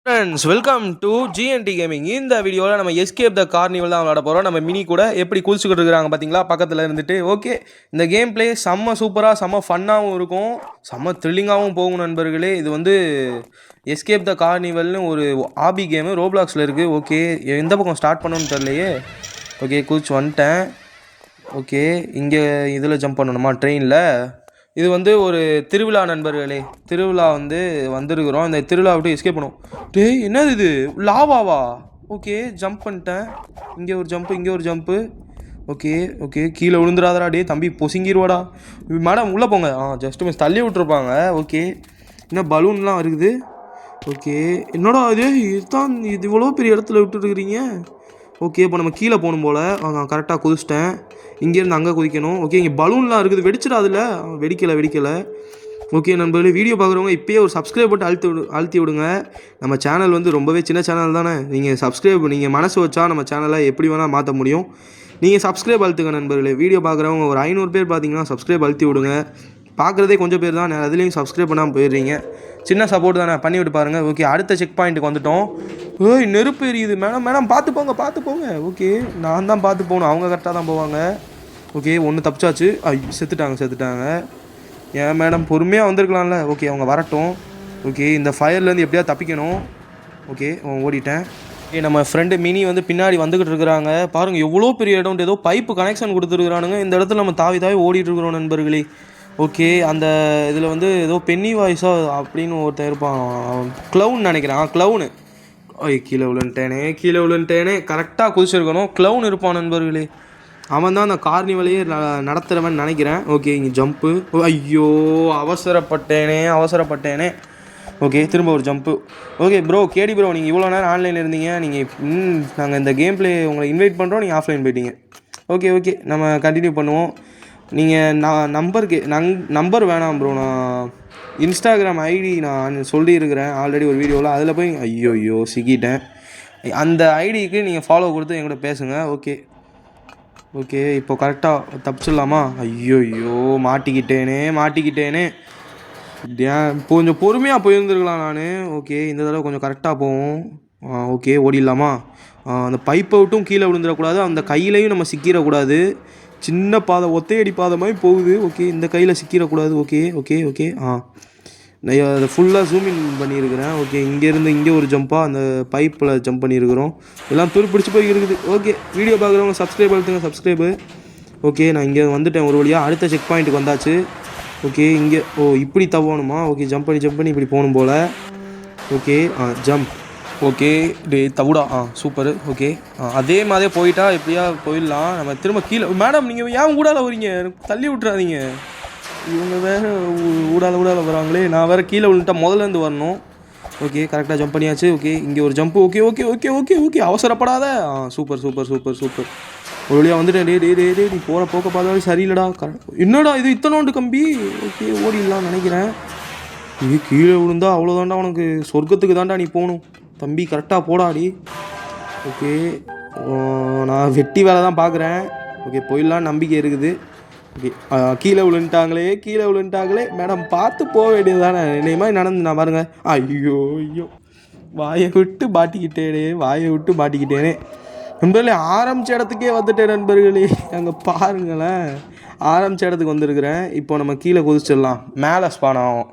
Friends welcome to GND gaming. இந்த வீடியோவில் நம்ம எஸ்கேப் த கார்னிவல் தான் விளாட போகிறோம். நம்ம மினி கூட எப்படி குளிச்சுக்கிட்டு இருக்கிறாங்க பார்த்தீங்களா, பக்கத்தில் இருந்துட்டு. ஓகே, இந்த கேம் பிளே செம்ம சூப்பராக செம்ம ஃபன்னாகவும் இருக்கும், செம்ம த்ரில்லிங்காகவும் போகும் நண்பர்களே. இது வந்து எஸ்கேப் த கார்னிவல்னு ஒரு ஆபி கேமு ரோப்ளாக்ஸில் இருக்குது. ஓகே, எந்த பக்கம் ஸ்டார்ட் பண்ணணும்னு தெரியலையே. ஓகே, குளிச்சு வந்துட்டேன். ஓகே, இங்கே இதில் ஜம்ப் பண்ணணுமா ட்ரெயினில்? இது வந்து ஒரு திருவிழா நண்பர்களே. திருவிழா வந்துருக்குறோம். இந்த திருவிழா விட்டு எஸ்கேப் பண்ணுவோம். டேய், என்னது இது? லாவாவா? ஓகே, ஜம்ப் பண்ணிட்டேன். இங்கே ஒரு ஜம்ப்பு, இங்கே ஒரு ஜம்ப்பு. ஓகே ஓகே, கீழே விழுந்துடாதடா. டே தம்பி, பொசுங்கிடுவாடா. மேடம் உள்ளே போங்க. ஜஸ்ட்டு மிஸ் தள்ளி விட்ருப்பாங்க. ஓகே, இன்னும் பலூன்லாம் இருக்குது. ஓகே, என்னடா இது? இதுதான் இது இவ்வளோ பெரிய இடத்துல விட்டுருக்குறீங்க. ஓகே, இப்போ நம்ம கீழே போகணும் போல். கரெக்டாக குதிச்சிட்டேன். இங்கேருந்து அங்கே குதிக்கணும். ஓகே, இங்கே பலூன்லாம் இருக்குது. வெடிச்சிடா அதில்? வெடிக்கலை. ஓகே நண்பர்களே, வீடியோ பார்க்குறவங்க இப்போயே ஒரு சப்ஸ்கிரைப் போட்டு அழுத்தி விடுங்க. நம்ம சேனல் வந்து ரொம்பவே சின்ன சேனல் தானே. நீங்கள் சப்ஸ்கிரைப் நீங்கள் மனசு வச்சா நம்ம சேனலை எப்படி வேணால் மாற்ற முடியும். நீங்கள் சப்ஸ்கிரைப் அழுத்துங்க நண்பர்களே. வீடியோ பார்க்குறவங்க ஒரு 500 பேர் பார்த்தீங்கன்னா சப்ஸ்கிரைப் அழுத்தி விடுங்க. பார்க்குறதே கொஞ்சம் பேர் தான், அதுலேயும் சப்ஸ்கிரைப் பண்ணாமல் போயிடுறீங்க. சின்ன சப்போர்ட் தானே, பண்ணி விட்டு பாருங்கள். ஓகே, அடுத்த செக் பாயிண்ட்டுக்கு வந்துவிட்டோம். ஓய், நெருப்பு எரியுது. மேடம் பார்த்து போங்க. ஓகே, நான் தான் பார்த்து போகணும், அவங்க கரெக்டாக தான் போவாங்க. ஓகே, ஒன்று தப்பிச்சாச்சு. செத்துட்டாங்க. ஏன் மேடம், பொறுமையாக வந்திருக்கலாம்ல. ஓகே, அவங்க வரட்டும். ஓகே, இந்த ஃபயர்லேருந்து எப்படியாவது தப்பிக்கணும். ஓகே, ஓடிட்டேன். ஓகே, நம்ம ஃப்ரெண்டு மினி வந்து பின்னாடி வந்துக்கிட்டு இருக்கிறாங்க. பாருங்கள், எவ்வளோ பெரிய இடம். ஏதோ பைப்பு கனெக்ஷன் கொடுத்துருக்குறானுங்க. இந்த இடத்துல நம்ம தாவி ஓடிட்டுருக்குறோம் நண்பர்களே. ஓகே, அந்த இதில் வந்து ஏதோ பென்னி வாய்ஸா அப்படின்னு ஒருத்தன் இருப்பான், க்ளவுன் நினைக்கிறேன். க்ளவுனு. கீழே விழுந்துட்டேனே. கரெக்டாக குதிச்சிருக்கணும். க்ளவுன் இருப்பான் நண்பர்களே. அவன் தான் அந்த கார்னிவலையே நடத்துகிறவன் நினைக்கிறேன். ஓகே, இங்கே ஜம்ப்பு. ஐயோ, அவசரப்பட்டேனே. ஓகே, திரும்ப ஒரு ஜம்ப்பு. ஓகே ப்ரோ, கேடி ப்ரோ, நீங்கள் இவ்வளோ நேரம் ஆன்லைனில் இருந்தீங்க. நீங்கள் நாங்கள் இந்த கேம் பிளே உங்களை இன்வைட் பண்ணுறோம், நீங்கள் ஆஃப்லைன் போயிட்டீங்க. ஓகே, நம்ம கண்டினியூ பண்ணுவோம். நீங்கள் நம்பர் வேணாம் ப்ரோ, நான் இன்ஸ்டாகிராம் ஐடி நான் சொல்லியிருக்கிறேன் ஆல்ரெடி ஒரு வீடியோவில். அதில் போய் ஐயோ சிக்கிட்டேன். அந்த ஐடிக்கு நீங்கள் ஃபாலோ கொடுத்து என்கிட்ட பேசுங்க. ஓகே, இப்போ கரெக்டாக தப்பிச்சிடலாமா? ஐயோ மாட்டிக்கிட்டேனே. கொஞ்சம் பொறுமையாக போயிருந்துருக்கலாம் நான். ஓகே, இந்த தடவை கொஞ்சம் கரெக்டாக போவோம். ஓகே, ஓடிடலாமா? அந்த பைப்பை விட்டும் கீழே விழுந்துடக்கூடாது, அந்த கையிலையும் நம்ம சிக்கிடக்கூடாது. சின்ன பாதை, ஒத்தையடி பாதை மாதிரி போகுது. ஓகே, இந்த கையில் சிக்கிடக்கூடாது. ஓகே. நான் அதை ஃபுல்லாக ஜூமின் பண்ணியிருக்கிறேன். ஓகே, இங்கேருந்து இங்கே ஒரு ஜம்ப்பாக அந்த பைப்பில் ஜம்ப் பண்ணியிருக்கிறோம். எல்லாம் பிடிச்சி போய் இருக்குது. ஓகே, வீடியோ பார்க்குறவங்க சப்ஸ்கிரைபு. ஓகே, நான் இங்கே வந்துட்டேன் ஒரு வழியாக. அடுத்த செக் பாயிண்ட்டுக்கு வந்தாச்சு. ஓகே, இங்கே இப்படி தவணுமா? ஓகே, ஜம்ப் பண்ணி இப்படி போகணும் போல். Okay, jump. ஓகே, தவுடா. சூப்பரு. ஓகே, அதே மாதிரியே போயிட்டா எப்படியா போயிடலாம். நம்ம திரும்ப கீழே. மேடம், நீங்கள் ஏன் ஊடால வரீங்க? தள்ளி விட்றாதீங்க. இவங்க வேறு ஊடால வராங்களே. நான் வேறு கீழே விழுந்துட்டா முதல்லேருந்து வரணும். ஓகே, கரெக்டாக ஜம்ப் பண்ணியாச்சு. ஓகே, இங்கே ஒரு ஜம்ப்பு. ஓகே, அவசரப்படாத. சூப்பர். ஒரு வழியாக வந்துட்டேன். டே நீ போகிற போக்க பார்த்தாலும் சரியில்லடா. என்னடா இது இத்தனோண்டு கம்பி? ஓகே, ஓடிடலாம்னு நினைக்கிறேன். இது கீழே விழுந்தா அவ்வளோதாண்டா, உனக்கு சொர்க்கத்துக்கு தாண்டா நீ போகணும் தம்பி. கரெக்டாக போடாடி. ஓகே, நான் வெட்டி வேலை தான் பார்க்குறேன். ஓகே, போயிடலாம், நம்பிக்கை இருக்குது. ஓகே, கீழே விழுந்துட்டாங்களே. மேடம், பார்த்து போக வேண்டியது தானே. என்னை மாதிரி நடந்து நான் பாருங்கள். ஐயோ வாயை விட்டு மாட்டிக்கிட்டேனே நண்பர்களே. ஆரம்பித்த இடத்துக்கே வந்துட்டேன் நண்பர்களே. அங்கே பாருங்களேன், ஆரம்பித்த இடத்துக்கு வந்துருக்குறேன். இப்போ நம்ம கீழே குதிச்சிடலாம், மேலே ஸ்பான் ஆகும்.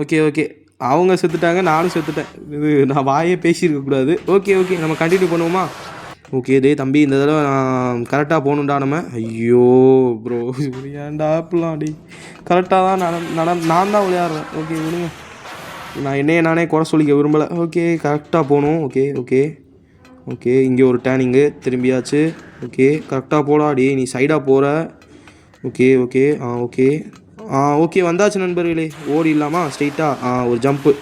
ஓகே, அவங்க செத்துட்டாங்க, நானும் செத்துட்டேன். இது நான் வாயே பேசியிருக்கக்கூடாது. ஓகே, நம்ம கண்டினியூ பண்ணுவோமா? ஓகே, தம்பி, இந்த தடவை நான் கரெக்டாக போகணுண்டா நம்ம. ஐயோ ப்ரோ, ஏன்டா இப்படிலாம்? கரெக்டாக தான் நான் தான் விளையாடுறேன். ஓகே, விடுங்க, நான் என்னையே நானே குறை சொல்லிக்க விரும்பலை. ஓகே, கரெக்டாக போகணும். ஓகே, இங்கே ஒரு டேனிங்கு, திரும்பியாச்சு. ஓகே, கரெக்டாக போடாடி, நீ சைடாக போகிற. ஓகே, வந்தாச்சு நண்பர்களே. ஓடிடலாமா ஸ்ட்ரெயிட்டாக? ஒரு ஜம்ப்பு.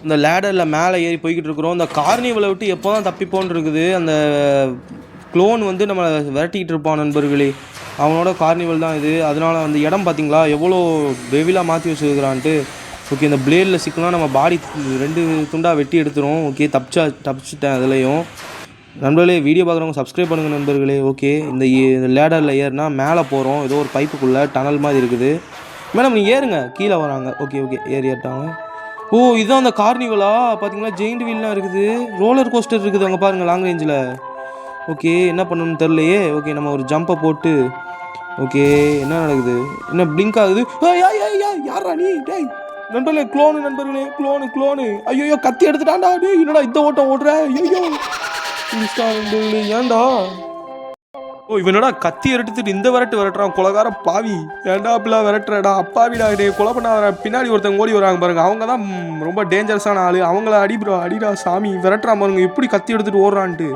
இந்த லேடரில் மேலே ஏறி போய்கிட்டு இருக்கிறோம். இந்த கார்னிவலை விட்டு எப்போ தான் தப்பிப்போன்னு இருக்குது. அந்த க்ளோன் வந்து நம்மளை விரட்டிக்கிட்டு இருப்பான் நண்பர்களே. அவனோட கார்னிவல் தான் இது. அதனால் அந்த இடம் பார்த்திங்களா எவ்வளோ டெவிலாக மாற்றி வச்சுருக்கிறான்ட்டு. ஓகே, இந்த பிளேடில் சிக்கலாம் நம்ம பாடி 2 துண்டாக வெட்டி எடுத்துரும். ஓகே, தப்பிச்சிட்டேன் அதுலேயும். நண்பர்களே, வீடியோ பார்க்குறவங்க சப்ஸ்கிரைப் பண்ணுங்கள் நண்பர்களே. ஓகே, இந்த லேடரில் ஏறினா மேலே போகிறோம். ஏதோ ஒரு பைப்புக்குள்ளே டனல் மாதிரி இருக்குது. மேடம், நீங்கள் ஏறுங்க, கீழே வராங்க. ஓகே, ஏறிட்டாங்க. ஓ இதுதான் அந்த கார்னிவலா? பார்த்தீங்களா ஜெயிண்ட் வீல்லாம் இருக்குது, ரோலர் கோஸ்டர் இருக்குது அங்கே பாருங்கள் லாங் ரேஞ்சில். ஓகே என்ன பண்ணணும்னு தெரிலையே. ஓகே நம்ம ஒரு ஜம்பை போட்டு ஓகே என்ன நடக்குது, என்ன பிளிங்க் ஆகுது? யாரா நீ? டேய் நண்பர்களே, க்ளோனு நண்பர்களே, க்ளோனு. ஐயோ கத்தி எடுத்துட்டான்டா. டேய் என்னடா இந்த ஓட்டம் ஓடுற? ஐயோ நண்பர்களே ஏன்டா? ஓ இவனோட கத்தி எடுத்துட்டு இந்த விரட்டுறான் கொலகார பாவி. ஏன்டா அப்படிலாம் விரட்டுறடா அப்பாவிடா. டே கொலை பண்ண வர பின்னாடி ஒருத்தங்க ஓடி வராங்க பாருங்க, அவங்க தான் ரொம்ப டேஞ்சரஸான ஆள். அவங்கள அடிடா சாமி. விரட்டுறான் பாருங்க எப்படி கத்தி எடுத்துட்டு ஓடுறான்ட்டு.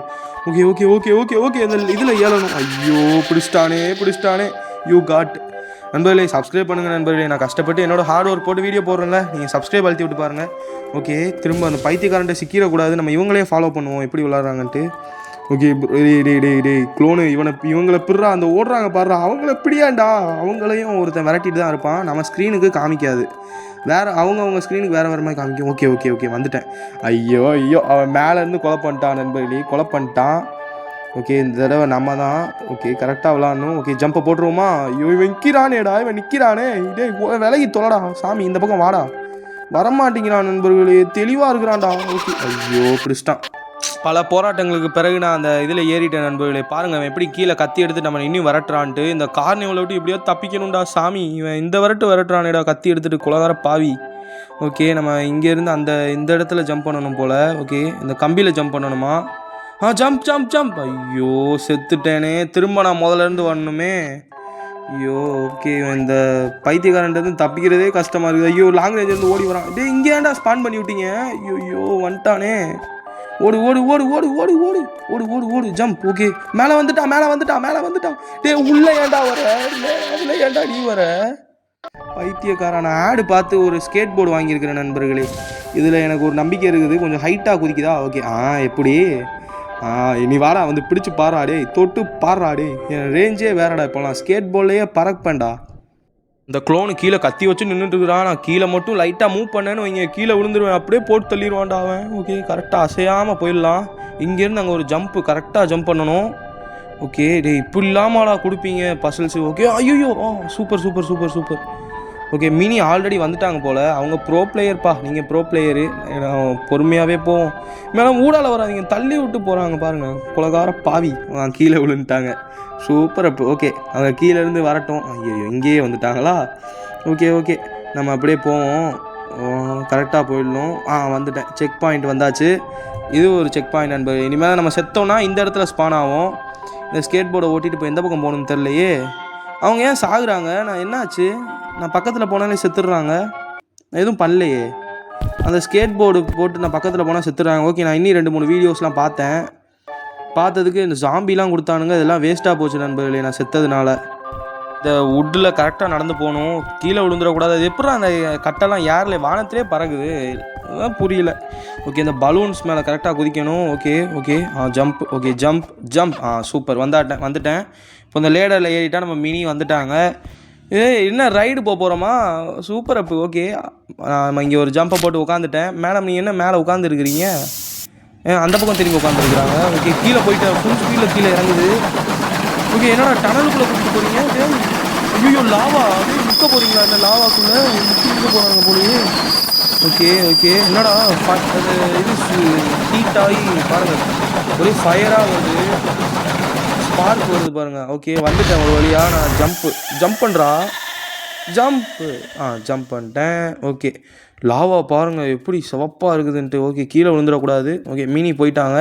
ஓகே இந்த இதில் ஏழணும். ஐயோ பிடிச்சிட்டானே. You got. நண்பர்களே சப்ஸ்கிரைப் பண்ணுங்கள் நண்பர்களே. நான் கஷ்டப்பட்டு என்னோட ஹார்ட் ஒர்க் போட்டு வீடியோ போடுறேன்ல, நீங்கள் சப்ஸ்கிரைப் அழுத்தி விட்டு பாருங்கள். ஓகே திரும்ப அந்த பைத்தியக்காரன்ட்ட சிக்கிடக்கூடாது, நம்ம இவங்களே ஃபாலோ பண்ணுவோம் எப்படி விளாட்றாங்கன்ட்டு. ஓகே டே க்ளோனு இவங்களை பிடுறா, அந்த ஓடுறாங்க பாடுறா அவங்கள பிடியாண்டா. அவங்களையும் ஒருத்தன் விரட்டிட்டு தான் இருப்பான், நம்ம ஸ்க்ரீனுக்கு காமிக்காது, வேறு அவங்க ஸ்க்ரீனுக்கு வேறு மாதிரி காமிக்கும். ஓகே வந்துட்டேன். ஐயோ அவன் மேலேருந்து கொலை பண்ணிட்டான். ஓகே இந்த தடவை நம்ம தான் ஓகே கரெக்டாக விளாட்ணும். ஓகே ஜம்பை போட்டுருவோமா? ஐயோ இவன் நிற்கிறானே. டே விலகி தொலைடா சாமி, இந்த பக்கம் வாடா. வரமாட்டேங்கிறான் நண்பர்களே, தெளிவாக இருக்கிறான்டா. ஓகே ஐயோ பிடிச்சிட்டான். பல போராட்டங்களுக்கு பிறகு நான் அந்த இதில் ஏறிட்டேன் நண்பர்களே. பாருங்கள் அவன் எப்படி கீழே கத்தி எடுத்து நம்ம இன்னும் விரட்டுறான்ட்டு. இந்த கார்னிவலை விட்டு எப்படியோ தப்பிக்கணும்டா சாமி. இவன் இந்த விரட்டுறானேடா கத்தி எடுத்துகிட்டு கொலகார பாவி. ஓகே நம்ம இங்கேருந்து இந்த இடத்துல ஜம்ப் பண்ணணும் போல். ஓகே இந்த கம்பியில் ஜம்ப் பண்ணணுமா? ஜம்ப். ஐயோ செத்துட்டேனே, திரும்ப நான் முதலேருந்து வரணுமே. ஐயோ ஓகே இந்த பைத்தியக்காரன்ட்டு தப்பிக்கிறதே கஷ்டமாக இருக்குது. ஐயோ லாங் ரேஞ்சிலேருந்து ஓடி வரான். டே இங்கே ஏன்டா ஸ்பான் பண்ணி விட்டீங்க? ஐயோ வந்துட்டானே. ஓடு ஜம்ப். ஓகே மேலே வந்துட்டான். டே உள்ள ஏன்டா வர? அதில் ஏன்டா நீ வர? பைத்தியக்காரான ஆடு பார்த்து ஒரு ஸ்கேட் போர்டு வாங்கியிருக்கிறேன் நண்பர்களே. இதில் எனக்கு ஒரு நம்பிக்கை இருக்குது, கொஞ்சம் ஹைட்டாக குதிக்குதா? ஓகே எப்படி நீ வாடா வந்து பிடிச்சி பாராடே, தொட்டு பாராடே. என் ரேஞ்சே வேறடா, இப்போ நான் ஸ்கேட் போர்ட்லேயே பறப்பேன்டா. இந்த க்ளோனு கீழே கத்தி வச்சு நின்றுட்டுருக்குறான். நான் கீழே மட்டும் லைட்டாக மூவ் பண்ணேன்னு வைங்க, கீழே விழுந்துருவேன், அப்படியே போட்டு தள்ளிடுவான்டா அவன். ஓகே கரெக்டாக அசையாமல் போயிடலாம். இங்கேருந்து அங்கே ஒரு ஜம்ப்பு கரெக்டாக ஜம்ப் பண்ணணும். ஓகே டே இப்படி இல்லாமலா கொடுப்பீங்க பசல்ஸு? ஓகே ஐயோ சூப்பர். ஓகே மினி ஆல்ரெடி வந்துட்டாங்க போல், அவங்க ப்ரோ பிளேயர்ப்பா, நீங்கள் ப்ரோ பிளேயரு. பொறுமையாகவே போவோம். மேடம் ஊடால வராதிங்க, தள்ளி விட்டு போகிறாங்க பாருங்கள் கொலகார பாவி. கீழே விழுந்துட்டாங்க. சூப்பர் அப்பு. ஓகே அவங்க கீழேருந்து வரட்டும். ஐயோ இங்கேயே வந்துட்டாங்களா? ஓகே நம்ம அப்படியே போவோம், கரெக்டாக போயிடணும். வந்துட்டேன். செக் பாயிண்ட் வந்தாச்சு. இது ஒரு செக் பாயிண்ட் நண்பர். இனிமேல் நம்ம செத்தோம்னா இந்த இடத்துல ஸ்பான் ஆகும். இந்த ஸ்கேட் போர்டை ஓட்டிகிட்டு போய் எந்த பக்கம் போகணும்னு தெரிலையே. அவங்க ஏன் சாகுறாங்க? நான் என்னாச்சு? நான் பக்கத்தில் போனாலே செத்துடுறாங்க, எதுவும் பண்ணலையே. அந்த ஸ்கேட் போர்டு போட்டு நான் பக்கத்தில் போனால் செத்துடுறாங்க. ஓகே நான் இன்னும் 2-3 வீடியோஸ்லாம் பார்த்ததுக்கு இந்த ஜாம்பிலாம் கொடுத்தானுங்க, இதெல்லாம் வேஸ்ட்டாக போச்சு நண்பர்களே நான் செத்ததுனால. இந்த வுட்டில் கரெக்டாக நடந்து போகணும், கீழே விழுந்துடக்கூடாது. அது எப்படி அந்த கட்டெல்லாம் ஏரில் வானத்திலே பறகுது, அதுதான் புரியல. ஓகே இந்த பலூன்ஸ் மேலே கரெக்டாக குதிக்கணும். Okay jump. Okay jump. Super வந்துட்டேன். இப்போ இந்த லேடரில் ஏறிட்டால் நம்ம மினி வந்துட்டாங்க. என்ன ரைடு போகிறோமா? சூப்பர் அப்பு. ஓகே நம்ம இங்கே ஒரு ஜம்பை போட்டு உட்காந்துட்டேன். மேடம் நீங்கள் என்ன மேலே உட்காந்துருக்கிறீங்க? அந்த பக்கம் திரும்பி உட்காந்துருக்குறாங்க. ஓகே கீழே போயிட்டு ஃபுல் ஸ்பீடில் கீழே இறங்குது. ஓகே என்னடா டனலுக்குள்ளே கூப்பிட்டு போகிறீங்க? ஐயோ லாவா, அப்படியே முக்க போகிறீங்களா? என்ன லாவாக்குள்ளே முக்கிட்டு போகிறாங்க போலயே. ஓகே என்னடா அது இது ஹீட் ஆகி பாருங்கள், ஒரே ஃபயராக வருது, ஸ்பார்க் வருது பாருங்கள். ஓகே வந்துட்டேன் ஒரு வழியாக. நான் ஜம்ப் பண்ணுறா, ஜம்ப் பண்ணிட்டேன். ஓகே லாவா பாருங்கள் எப்படி சிவப்பாக இருக்குதுன்ட்டு. ஓகே கீழே விழுந்துடக்கூடாது. ஓகே மினி போயிட்டாங்க.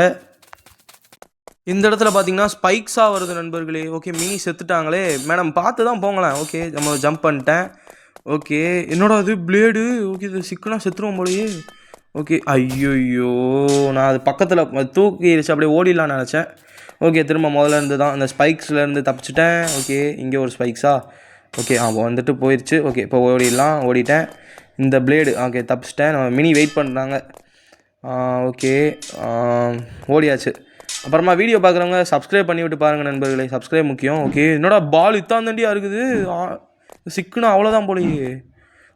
இந்த இடத்துல பார்த்தீங்கன்னா ஸ்பைக்ஸாக வருது நண்பர்களே. Okay mini செத்துட்டாங்களே. மேடம் பார்த்து தான் போங்களேன். ஓகே நம்ம ஜம்ப் பண்ணிட்டேன். ஓகே என்னோட அது பிளேடு. ஓகே இது சிக்கனாக செத்துருவோம் போலயே. ஓகே ஐயோ நான் அது பக்கத்தில் தூக்கிடுச்சு, அப்படியே ஓடிடலான்னு நினச்சேன். ஓகே திரும்ப முதல்ல இருந்து தான் அந்த ஸ்பைக்ஸ்லேருந்து தப்பிச்சிட்டேன். ஓகே இங்கே ஒரு ஸ்பைக்ஸா? ஓகே வந்துட்டு போயிடுச்சு. ஓகே இப்போ ஓடிட்டேன். இந்த பிளேடு ஓகே தப்பிச்சிட்டேன். நம்ம மினி வெயிட் பண்ணுறாங்க. ஓகே ஓடியாச்சு. அப்புறமா வீடியோ பார்க்குறவங்க சப்ஸ்கிரைப் பண்ணி விட்டு பாருங்கள் நண்பர்களே, சப்ஸ்கிரைப் முக்கியம். ஓகே என்னோட பால் இத்தாந்தண்டியாக இருக்குது, சிக்குனா அவ்வளோதான் போலையே.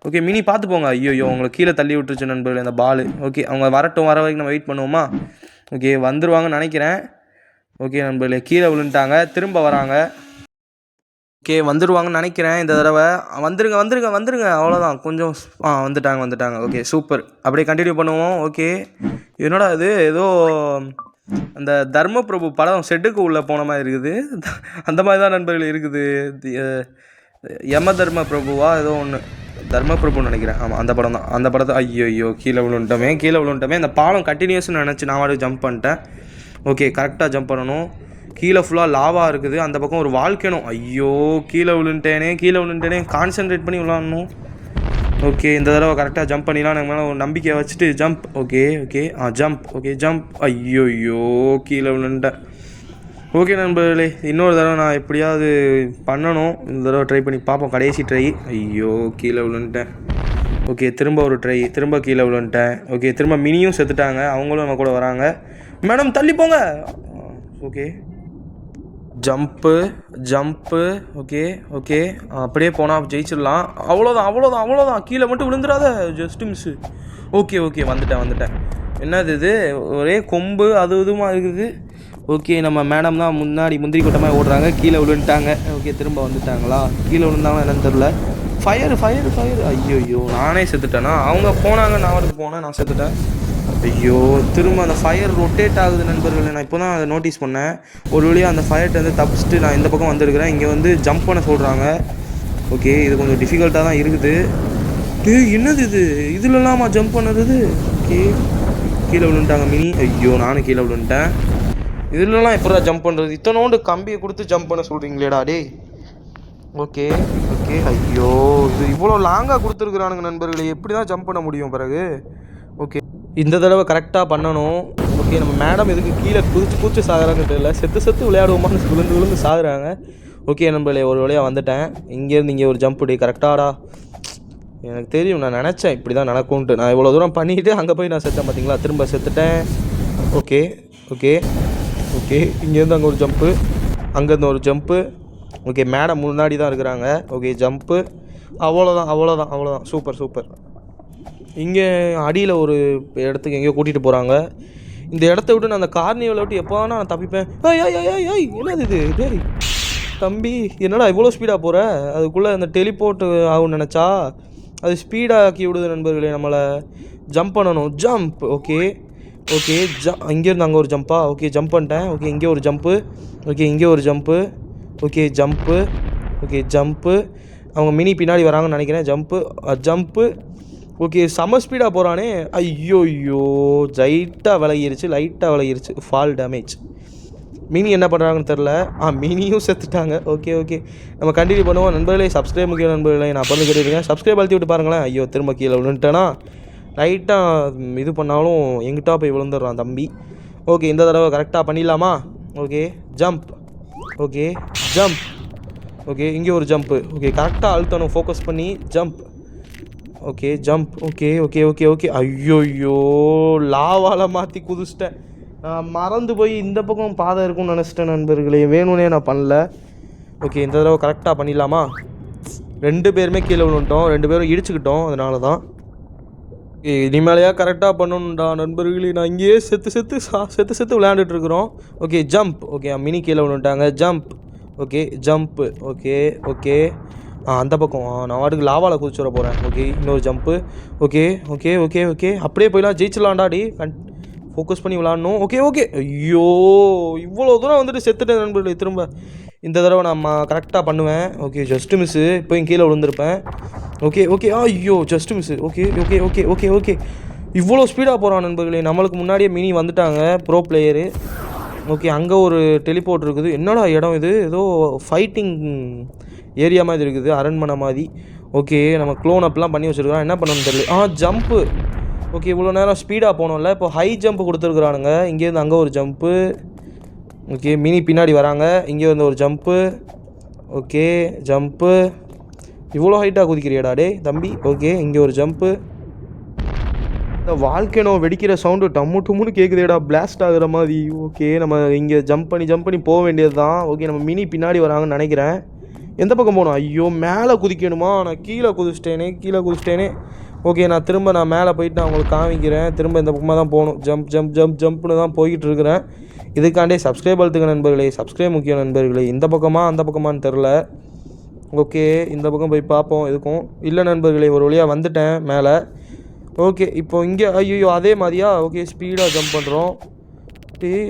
ஓகே மினி பார்த்து போங்க. ஐயோ உங்களுக்கு கீழே தள்ளி விட்டுருச்சு நண்பர்களே அந்த பால். ஓகே அவங்க வர வரைக்கும் நம்ம வெயிட் பண்ணுவோமா? ஓகே வந்துடுவாங்கன்னு நினைக்கிறேன். ஓகே நண்பர்களே கீழே விழுந்துட்டாங்க, திரும்ப வராங்க. ஓகே வந்துடுவாங்கன்னு நினைக்கிறேன் இந்த தடவை. வந்துருங்க வந்துருங்க வந்துருங்க, அவ்வளோதான். கொஞ்சம் வந்துட்டாங்க. Okay super. அப்படியே கண்டினியூ பண்ணுவோம். ஓகே என்னடா இது ஏதோ அந்த தர்மபிரபு படம் செட்டுக்கு உள்ளே போன மாதிரி இருக்குது. அந்த மாதிரி தான் நண்பர்கள் இருக்குது. யம தர்ம பிரபுவா ஏதோ ஒன்று, தர்மபிரபுன்னு நினைக்கிறேன். ஆமாம் அந்த படம் தான். அந்த படத்தை ஐயோ கீழே விழுந்துட்டோமே. அந்த பாலம் கண்டினியூஸ்னு நினச்சி நான் வாட்டுக்கு ஜம்ப் பண்ணிட்டேன். ஓகே கரெக்டாக ஜம்ப் பண்ணணும். கீழே ஃபுல்லாக லாவா இருக்குது, அந்த பக்கம் ஒரு வால்கேனோ. ஐயோ கீழே விழுந்துட்டேனே. கான்சென்ட்ரேட் பண்ணி விளாடணும். ஓகே இந்த தடவை கரெக்டாக ஜம்ப் பண்ணிடலாம். எனக்கு மேலே ஒரு நம்பிக்கையை வச்சுட்டு ஜம்ப். Okay jump. ஐயோ கீழே விழுந்துட்டேன். ஓகே நண்பர்களே, இன்னொரு தடவை நான் எப்படியாவது பண்ணணும். இந்த தடவை ட்ரை பண்ணி பார்ப்போம். கடைசி ட்ரை. ஐயோ கீழே விழுந்துட்டேன். ஓகே திரும்ப ஒரு ட்ரை, திரும்ப கீழே விழுந்துட்டேன். ஓகே திரும்ப மினியும் செத்துட்டாங்க, அவங்களும் நம்ம கூட வராங்க. மேடம் தள்ளி போங்க. Okay jump. ஓகே அப்படியே போனால் ஜெயிச்சிடலாம். அவ்வளோதான். கீழே மட்டும் விழுந்துடாத, ஜஸ்ட்டு மிஸ்ஸு. ஓகே வந்துட்டேன். என்னது இது, ஒரே கொம்பு அது இதுமா இருக்குது. ஓகே நம்ம மேடம் தான் முன்னாடி முந்திரி கொட்டமாக ஓடுறாங்க. கீழே விழுந்துட்டாங்க. ஓகே திரும்ப வந்துட்டாங்களா? கீழே விழுந்தாங்களா என்னன்னு தெரில. ஃபயர். ஐயோ நானே செத்துட்டேனா? அவங்க போனாங்க, நான் வரக்கு போனேன், நான் செத்துட்டேன். ஐயோ திரும்ப அந்த ஃபயர் ரொட்டேட் ஆகுது நண்பர்களே. நான் இப்போ தான் அதை நோட்டீஸ் பண்ணேன். ஒரு வழியாக அந்த ஃபயர்ட்டு தப்பிச்சுட்டு நான் இந்த பக்கம் வந்துருக்கிறேன். இங்கே ஜம்ப் பண்ண சொல்கிறாங்க. ஓகே இது கொஞ்சம் டிஃபிகல்ட்டாக தான் இருக்குது. என்னது இது, இதுலலாமா ஜம்ப் பண்ணுறது? ஓகே கீழே விழுந்துட்டாங்க மினி. ஐயோ நானும் கீழே விழுந்துட்டேன். இதுலலாம் எப்படா ஜம்ப் பண்ணுறது? இத்தனோண்டு கம்பியை கொடுத்து ஜம்ப் பண்ண சொல்கிறீங்களேடா டே. ஓகே ஐயோ இது இவ்வளோ லாங்காக கொடுத்துருக்குறானுங்க நண்பர்களே. எப்படி தான் ஜம்ப் பண்ண முடியும் பிறகு? ஓகே இந்த தடவை கரெக்டாக பண்ணணும். ஓகே நம்ம மேடம் எதுக்கு கீழே குதிச்சு சாகுறாங்கன்னு தெரியல. செத்து விளையாடுவோமான்னு விழுந்து சாகுறாங்க. ஓகே நண்பர்களே ஒரு வழியாக வந்துட்டேன். இங்கேருந்து இங்கே ஒரு ஜம்ப் டே கரெக்டாடா. எனக்கு தெரியும், நான் நினச்சேன் இப்படி தான் நடக்கும்ன்ட்டு. நான் இவ்வளோ தூரம் பண்ணிவிட்டு அங்கே போய் நான் செத்தேன் பார்த்தீங்களா, திரும்ப செத்துட்டேன். ஓகே இங்கேருந்து அங்கே ஒரு ஜம்ப்பு, அங்கேருந்து ஒரு ஜம்ப்பு. ஓகே மேடம் முன்னாடி தான் இருக்கிறாங்க. Okay jump. அவ்வளோதான். சூப்பர். இங்கே அடியில் ஒரு இடத்துக்கு எங்கேயோ கூட்டிகிட்டு போகிறாங்க. இந்த இடத்த விட்டு நான் அந்த கார்னிவலை விட்டு எப்போ நான் தப்பிப்பேன். ஏய் என்னது இது டேய் தம்பி, என்னடா இவ்வளோ ஸ்பீடாக போகிற? அதுக்குள்ளே அந்த டெலிபோர்ட் ஆகும்னு நினச்சா அது ஸ்பீடாக்கி விடுது நண்பர்களே. நம்மளை ஜம்ப் பண்ணணும். ஜம்ப். ஓகே இங்கேருந்து அங்கே ஒரு ஜம்ப்பா? ஓகே ஜம்ப் பண்ணிட்டேன். ஓகே இங்கே ஒரு ஜம்ப்பு. இங்கே ஒரு ஜம்ப்பு. Okay jump. அவங்க மினி பின்னாடி வராங்கன்னு நினைக்கிறேன். ஜம்ப்பு. ஓகே செம்ம ஸ்பீடாக போகிறானே. ஐயோ லைட்டாக விலகிருச்சு. Fall damage. மினி என்ன பண்ணுறாங்கன்னு தெரில. மினியும் செத்துட்டாங்க. ஓகே நம்ம கண்டினியூ பண்ணுவோம் நண்பர்களே. சப்ஸ்கிரைப் முக்கிய நண்பர்களே, நான் பண்ணி கேட்டுருக்கேன். சப்ஸ்கிரைப் அழுத்தி விட்டு பாருங்களேன். ஐயோ திரும்ப கீழே விழுந்துட்டேன்னா லைட்டாக இது பண்ணாலும் எங்கிட்டா போய் விழுந்துடுறான் தம்பி. ஓகே இந்த தடவை கரெக்டாக பண்ணிடலாமா? Okay jump. ஓகே இங்கே ஒரு ஜம்ப்பு. ஓகே கரெக்டாக அழுத்தணும், ஃபோக்கஸ் பண்ணி ஜம்ப். Okay jump. ஓகே ஐயோ லாவால் மாற்றி குதிச்சிட்டேன். நான் மறந்து போய் இந்த பக்கம் பாதை இருக்கும்னு நினச்சிட்டேன் நண்பர்களே. வேணும்னே நான் பண்ணல. ஓகே இந்த தடவை கரெக்டாக பண்ணிடலாமா? 2 பேருமே கீழே விழுந்துட்டோம், 2 பேரும் இடிச்சுக்கிட்டோம். அதனால தான் இனிமேலையா கரெக்டாக பண்ணணும்டா நண்பர்களே. நான் இங்கேயே செத்து விளையாண்டுட்ருக்குறோம். Okay jump. ஓகே மினி கீழே விழுந்துட்டாங்க. ஜம்ப். Okay jump. ஓகே அந்த பக்கம் நான் வாட்டுக்கு லாவாவில் குதிச்சுட போகிறேன். ஓகே இன்னொரு ஜம்ப்பு. ஓகே அப்படியே போயிடலாம், ஜெயிச்சிடலாம்டா டி. ஃபோக்கஸ் பண்ணி விளாட்ணும். ஓகே ஐயோ இவ்வளோ தூரம் வந்துட்டு செத்துட்டேன் நண்பர்களே. திரும்ப இந்த தடவை நான் கரெக்டாக பண்ணுவேன். ஓகே ஜஸ்ட்டு மிஸ்ஸு, இப்போயும் கீழே விழுந்திருப்பேன். ஓகே ஐயோ ஜஸ்ட்டு மிஸ்ஸு. ஓகே இவ்வளோ ஸ்பீடாக போகிறான் நண்பர்களே. நம்மளுக்கு முன்னாடியே மினி வந்துட்டாங்க, ப்ரோ பிளேயரு. ஓகே அங்கே ஒரு டெலிபோர்ட் இருக்குது. என்னடா இடம் இது, ஏதோ ஃபைட்டிங் ஏரியா மாதிரி இருக்குது, அரண்மனை மாதிரி. ஓகே நம்ம க்ளோன் அப்லாம் பண்ணி வச்சுருக்கோம், என்ன பண்ணணும்னு தெரியல. ஜம்ப்பு. ஓகே இவ்வளோ நேரம் ஸ்பீடாக போனோம்ல, இப்போ ஹை ஜம்ப்பு கொடுத்துருக்குறானுங்க. இங்கேருந்து அங்கே ஒரு ஜம்ப்பு. ஓகே மினி பின்னாடி வராங்க. இங்கே வந்து ஒரு ஜம்ப்பு. Okay jump. இவ்வளோ ஹைட்டாக குதிக்கிறியாடா டே தம்பி. ஓகே இங்கே ஒரு ஜம்ப்பு. இந்த வால்கேனோ வெடிக்கிற சவுண்டு டம்முன்னு கேட்குதேடா, பிளாஸ்ட் ஆகுற மாதிரி. ஓகே நம்ம இங்கே ஜம்ப் பண்ணி போக வேண்டியது தான். ஓகே நம்ம மினி பின்னாடி வராங்கன்னு நினைக்கிறேன். எந்த பக்கம் போகணும்? ஐயோ மேலே குதிக்கணுமா? நான் கீழே குதிச்சிட்டேனே. ஓகே நான் திரும்ப மேலே போயிட்டு நான் உங்களுக்கு காமிக்கிறேன். திரும்ப இந்த பக்கமாக தான் போகணும். ஜம்ப்னு தான் போய்கிட்டு இருக்கிறேன். இதுக்காண்டே சப்ஸ்கிரைப் அழுத்துங்க நண்பர்களே. சப்ஸ்கிரைப் முக்கியம் நண்பர்களே. இந்த பக்கமாக அந்த பக்கமானு தெரில. ஓகே, இந்த பக்கம் போய் பார்ப்போம் எதுக்கும். இல்லை நண்பர்களே, ஒரு வழியாக வந்துட்டேன் மேலே. ஓகே, இப்போ இங்கே ஐயோ அதே மாதிரியா? ஓகே, ஸ்பீடாக ஜம்ப் பண்ணுறோம்.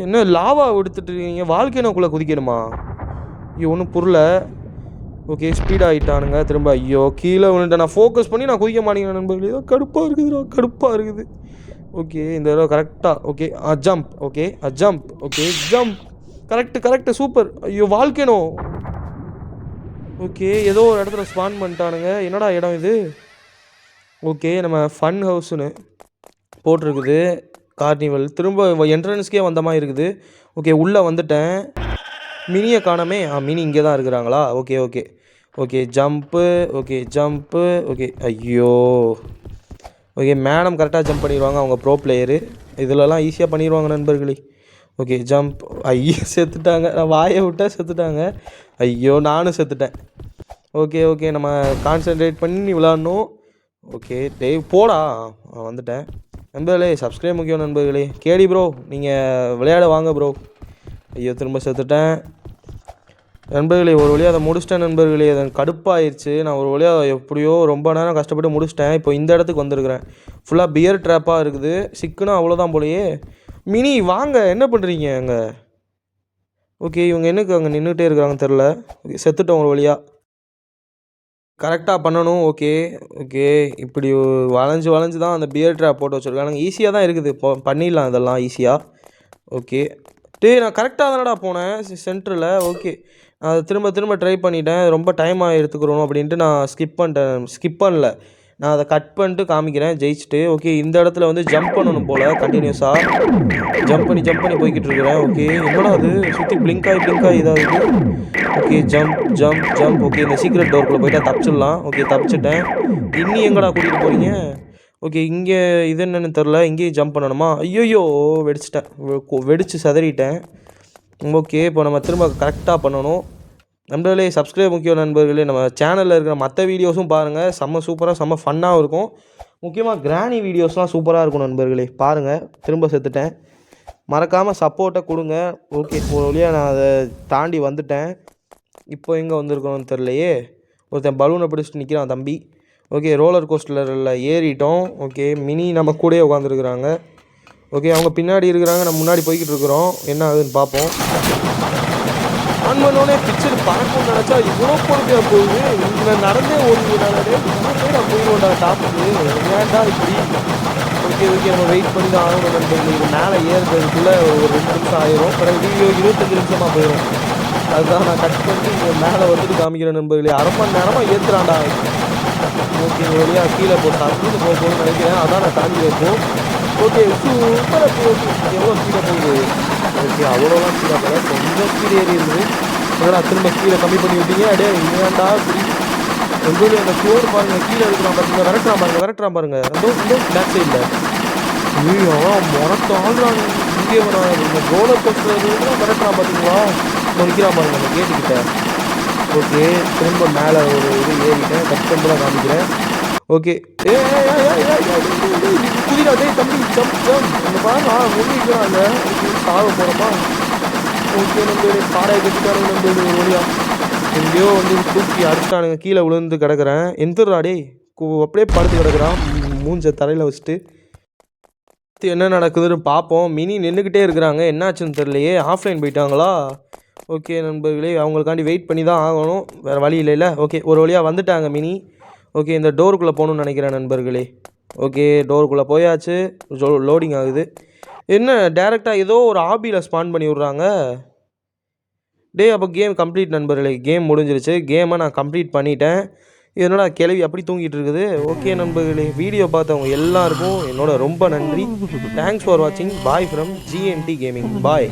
என்ன லாவா எடுத்துட்டு இருக்கீங்க? வால்கேனோக்குள்ளே குதிக்கணுமா? ஐயோ ஒன்றும் புரியல. ஓகே, ஸ்பீடாக ஆகிட்டானுங்க திரும்ப. ஐயோ கீழே விழுந்துட்டேன். நான் ஃபோக்கஸ் பண்ணி நான் குதிக்க மாட்டேங்கிறேன் நண்பர்களே. கடுப்பாக இருக்குதுடா, கடுப்பாக இருக்குது. ஓகே, இந்த தடவை கரெக்டாக. Okay, jump. Okay, jump. Okay, jump. Correct super. ஐயோ வால்கேனோ. ஓகே, ஏதோ ஒரு இடத்துல ஸ்பான் பண்ணிட்டானுங்க. என்னடா இடம் இது? ஓகே, நம்ம ஃபன் ஹவுஸ்னு போட்டிருக்குது. கார்னிவல் திரும்ப என்ட்ரன்ஸ்க்கே வந்த மாதிரி இருக்குது. ஓகே, உள்ளே வந்துட்டேன். மினியை காணாமே. மினி இங்கே தான் இருக்கிறாங்களா? Okay okay okay, jump. Okay, jump. Okay, ஐயோ. ஓகே, மேடம் கரெக்டாக ஜம்ப் பண்ணிடுவாங்க, அவங்க ப்ரோ பிளேயரு. இதிலலாம் ஈஸியாக பண்ணிடுவாங்க நண்பர்களே. Okay, jump. ஐயோ செத்துட்டாங்க. நான் வாயை விட்டால் செத்துட்டாங்க. ஐயோ நானும் செத்துட்டேன். ஓகே ஓகே, நம்ம கான்சன்ட்ரேட் பண்ணி விளாட்ணும். ஓகே, போடா. வந்துட்டேன் நண்பர்களே. சப்ஸ்கிரைப் முக்கியம் நண்பர்களே. கேடி ப்ரோ, நீங்கள் விளையாட வாங்க ப்ரோ. ஐயோ திரும்ப செத்துட்டேன் நண்பர்களே. ஒரு வழியாக அதை முடிச்சிட்டேன் நண்பர்களே. அது கடுப்பாயிருச்சு. நான் ஒரு வழியாக எப்படியோ ரொம்ப நேரம் கஷ்டப்பட்டு முடிச்சிட்டேன். இப்போ இந்த இடத்துக்கு வந்திருக்கிறேன். ஃபுல்லாக பியர் ட்ராப்பாக இருக்குது. சிக்குனா அவ்வளோதான் போலையே. மினி வாங்க, என்ன பண்ணுறீங்க அங்கே? ஓகே, இவங்க என்னக்கு அங்கே நின்றுட்டே இருக்கிறாங்கன்னு தெரில. செத்துட்டோம் ஒரு வழியாக. கரெக்டாக பண்ணணும். ஓகே ஓகே, இப்படி வளைஞ்சு தான் அந்த பியர் ட்ராப் போட்டு வச்சுருக்காங்க. ஈஸியாக தான் இருக்குது, இப்போ பண்ணிடலாம் இதெல்லாம் ஈஸியாக. ஓகே, நான் கரெக்டாக தானடா போனேன் சென்டரில். ஓகே, நான் அதை திரும்ப ட்ரை பண்ணிட்டேன். ரொம்ப டைமாக எடுத்துக்கிறோம் அப்படின்ட்டு நான் ஸ்கிப் பண்ணல. நான் அதை கட் பண்ணிட்டு காமிக்கிறேன் ஜெயிச்சுட்டு. ஓகே, இந்த இடத்துல வந்து ஜம்ப் பண்ணணும் போல். கண்டினியூஸாக ஜம்ப் பண்ணி போய்கிட்டு இருக்கிறேன். ஓகே, என்னடா அது சுற்றி பிளிங்க் ஆகி இதாகுது. Okay, jump. ஓகே, இந்த சீக்ரெட் டோருக்குள்ளே போய்ட்டா தப்பிச்சிடலாம். ஓகே, தப்பிச்சிட்டேன். இன்னும் எங்கடா கூட்டிகிட்டு போகிறீங்க? ஓகே, இங்கே இது என்னென்னு தெரில. இங்கேயும் ஜம்ப் பண்ணணுமா? ஐயோயோ வெடிச்சு சதறிட்டேன். ஓகே, இப்போ நம்ம திரும்ப கரெக்டாக பண்ணணும் நண்பர்களே. சப்ஸ்கிரைப் முக்கியம் நண்பர்களே. நம்ம சேனலில் இருக்கிற மற்ற வீடியோஸும் பாருங்கள். செம்ம ஃபன்னாகவும் இருக்கும். முக்கியமாக கிராணி வீடியோஸ்லாம் சூப்பராக இருக்கும் நண்பர்களே. பாருங்கள். திரும்ப செத்துட்டேன். மறக்காமல் சப்போர்ட்டை கொடுங்க. ஓகே, ஒரு வழியாக நான் அதை தாண்டி வந்துட்டேன். இப்போ எங்கே வந்திருக்கணும்னு தெரிலையே. ஒருத்தன் பலூனை பிடிச்சிட்டு நிற்கிறான் தம்பி. ஓகே, ரோலர் கோஸ்டரில் ஏறிட்டோம். ஓகே, மினி நம்ம கூடயே உட்காந்துருக்குறாங்க. ஓகே, அவங்க பின்னாடி இருக்கிறாங்க, நம்ம முன்னாடி போய்கிட்டு இருக்கிறோம். என்ன ஆகுதுன்னு பார்ப்போம். ஆன் பண்ணோடனே பிக்சர் பார்க்கணும்னு நினச்சா இவ்வளோ பொறுமையாக போகுது. இங்கே நடந்தே ஓடுனாலே நான் போயிடுவோம்டா டாப்புக்கு. ஏன்டா இப்படி? ஓகே, நம்ம வெயிட் பண்ணி தான் ஆகணும் நண்பர்கள். இது மேலே ஏறுறதுக்குள்ளே ஒரு 2 நிமிஷம் ஆயிரும். பிறகு வீடியோ 25 நிமிஷமாக போயிடும். அதுதான் நான் கட் பண்ணிட்டு இங்கே மேலே வந்துட்டு காமிக்கிறேன் நண்பர்களே. 1/2 மணி நேரமாக ஏற்றுறான்டா. ஓகே, ஒரு வழியாக கீழே போட்டு போகுதுன்னு நினைக்கிறேன். அதான் நான் தாண்டி வைப்போம். ஓகே, சூப்பராக ஓகே. எவ்வளோ ஸ்பீடாக போகுது? ஓகே, அவ்வளோதான் ஸ்பீடாக போகல, கொஞ்சம் ஸ்பீடு ஏறி இருக்குது. அதோட திரும்ப ஸ்பீடை கம்மி பண்ணி விட்டீங்க. ஏன்டா இப்படி? உங்களுக்கு அந்த ஃப்ளோர் பாருங்கள், கீழே இருக்கிறான் பாருங்க. விரட்டுறான் பாருங்க. அந்த பேக் சைடில். ஐயோ மொனத்தை ஆள்றாங்க. இங்கே இந்த ரோலர் கோஸ்டர் விரட்டுறான் பார்த்தீங்களா? நிற்கிறான் பாருங்க அந்த கேட்டுக்கிட்ட. ஓகே, திரும்ப மேலே ஒரு இது ஏறிட்டேன். கட் பண்ணி தான் காமிக்கிறேன். ஓகே, புதிரா தம்பி ஜம்ப் அந்த பாருங்க முடிக்கிறாங்க. சாக போகிறோமா? ஓகே, நம்ம பாறையை கட்டிட்டானுங்க. நம்ம ஒரு வழியா எங்கேயோ வந்து தூக்கி அடிச்சிட்டானுங்க. கீழே விழுந்து கிடக்குறேன். எந்திராடே அப்படியே படுத்து கிடக்குறான் மூஞ்ச தரையில் வச்சுட்டு. என்ன நடக்குதுன்னு பார்ப்போம். மினி நின்றுக்கிட்டே இருக்கிறாங்க. என்னாச்சுன்னு தெரியலையே. ஆஃப்லைன் போயிட்டாங்களா? ஓகே நண்பர்களே, அவங்களுக்காண்டி வெயிட் பண்ணி தான் ஆகணும், வேறு வழி இல்லைல்ல. ஓகே, ஒரு வழியாக வந்துட்டாங்க மினி. ஓகே, இந்த டோருக்குள்ளே போகணுன்னு நினைக்கிறேன் நண்பர்களே. ஓகே, டோருக்குள்ளே போயாச்சு. லோடிங் ஆகுது. என்ன டேரெக்டாக ஏதோ ஒரு ஆபியில் ஸ்பான் பண்ணி விட்றாங்க. அப்போ கேம் கம்ப்ளீட் நண்பர்களே. கேம் முடிஞ்சிருச்சு. கேமை நான் கம்ப்ளீட் பண்ணிட்டேன். என்னோட கிளவி அப்படி தூங்கிட்டு இருக்குது. ஓகே நண்பர்களே, வீடியோ பார்த்தவங்க எல்லாருக்கும் என்னோட ரொம்ப நன்றி. தேங்க்ஸ் ஃபார் வாட்சிங். Bye from GNT gaming. Bye.